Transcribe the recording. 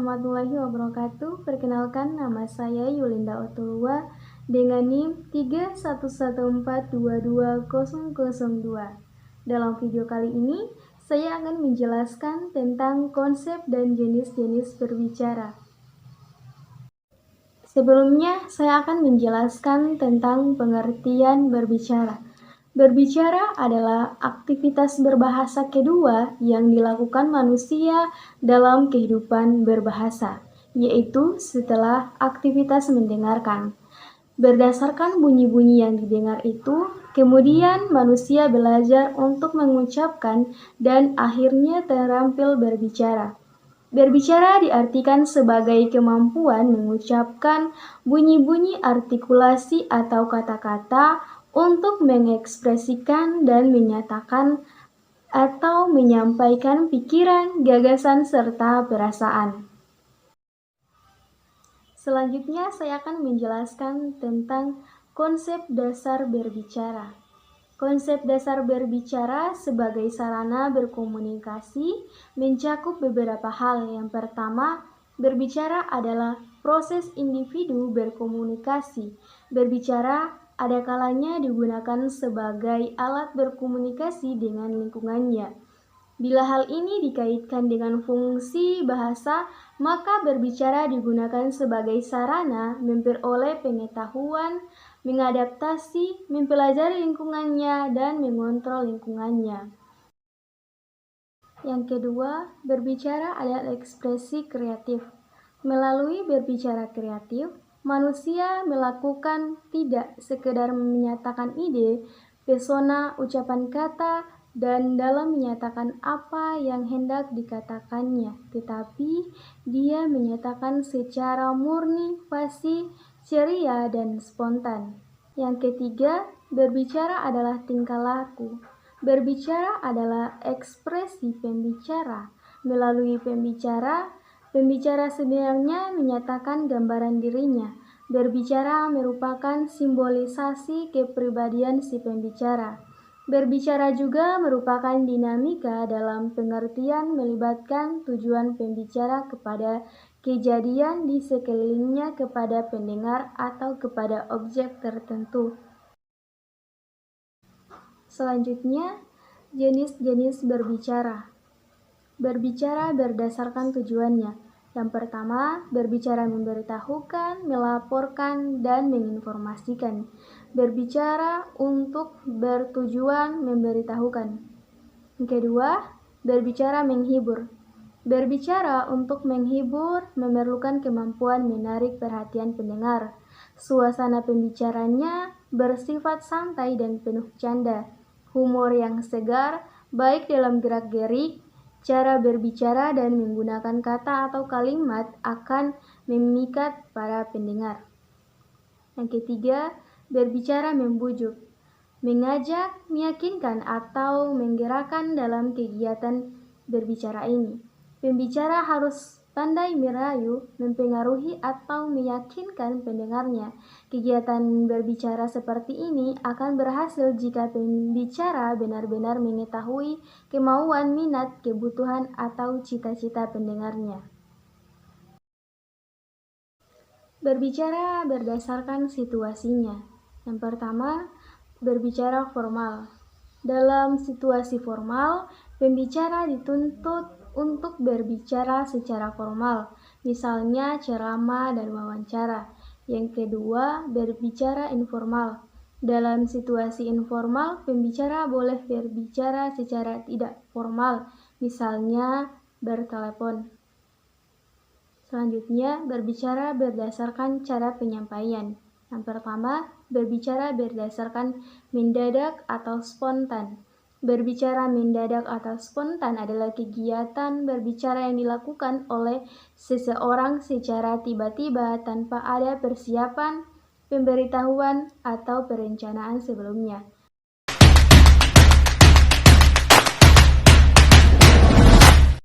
warahmatullahi wabarakatuh. Perkenalkan, nama saya Yulinda Otulua dengan NIM 311422002. Dalam video kali ini, saya akan menjelaskan tentang konsep dan jenis-jenis berbicara. Sebelumnya, saya akan menjelaskan tentang pengertian berbicara. Berbicara adalah aktivitas berbahasa kedua yang dilakukan manusia dalam kehidupan berbahasa, yaitu setelah aktivitas mendengarkan. Berdasarkan bunyi-bunyi yang didengar itu, kemudian manusia belajar untuk mengucapkan dan akhirnya terampil berbicara. Berbicara diartikan sebagai kemampuan mengucapkan bunyi-bunyi artikulasi atau kata-kata untuk mengekspresikan dan menyatakan atau menyampaikan pikiran, gagasan, serta perasaan. Selanjutnya, saya akan menjelaskan tentang konsep dasar berbicara. Konsep dasar berbicara sebagai sarana berkomunikasi mencakup beberapa hal. Yang pertama, berbicara adalah proses individu berkomunikasi. Berbicara ada kalanya digunakan sebagai alat berkomunikasi dengan lingkungannya. Bila hal ini dikaitkan dengan fungsi bahasa, maka berbicara digunakan sebagai sarana memperoleh pengetahuan, mengadaptasi, mempelajari lingkungannya, dan mengontrol lingkungannya. Yang kedua, berbicara adalah ekspresi kreatif. Melalui berbicara kreatif, manusia melakukan tidak sekedar menyatakan ide, pesona, ucapan kata, dan dalam menyatakan apa yang hendak dikatakannya, tetapi dia menyatakan secara murni, fasih, ceria, dan spontan. Yang ketiga, berbicara adalah tingkah laku. Berbicara adalah ekspresi pembicara. Melalui pembicara sebenarnya menyatakan gambaran dirinya. Berbicara merupakan simbolisasi kepribadian si pembicara. Berbicara juga merupakan dinamika dalam pengertian melibatkan tujuan pembicara kepada kejadian di sekelilingnya, kepada pendengar, atau kepada objek tertentu. Selanjutnya, jenis-jenis berbicara. Berbicara berdasarkan tujuannya. Yang pertama, berbicara memberitahukan, melaporkan, dan menginformasikan. Berbicara untuk bertujuan memberitahukan. Yang kedua, berbicara menghibur. Berbicara untuk menghibur memerlukan kemampuan menarik perhatian pendengar. Suasana pembicaranya bersifat santai dan penuh canda. Humor yang segar, baik dalam gerak-gerik, cara berbicara, dan menggunakan kata atau kalimat akan memikat para pendengar. Yang ketiga, berbicara membujuk, mengajak, meyakinkan, atau menggerakkan dalam kegiatan berbicara ini. Pembicara harus pandai merayu, mempengaruhi, atau meyakinkan pendengarnya. Kegiatan berbicara seperti ini akan berhasil jika pembicara benar-benar mengetahui kemauan, minat, kebutuhan, atau cita-cita pendengarnya. Berbicara berdasarkan situasinya. Yang pertama, berbicara formal. Dalam situasi formal, pembicara dituntut untuk berbicara secara formal, misalnya ceramah dan wawancara. Yang kedua, berbicara informal. Dalam situasi informal, pembicara boleh berbicara secara tidak formal, misalnya bertelepon. Selanjutnya, berbicara berdasarkan cara penyampaian. Yang pertama, berbicara berdasarkan mendadak atau spontan. Berbicara mendadak atau spontan adalah kegiatan berbicara yang dilakukan oleh seseorang secara tiba-tiba tanpa ada persiapan, pemberitahuan, atau perencanaan sebelumnya.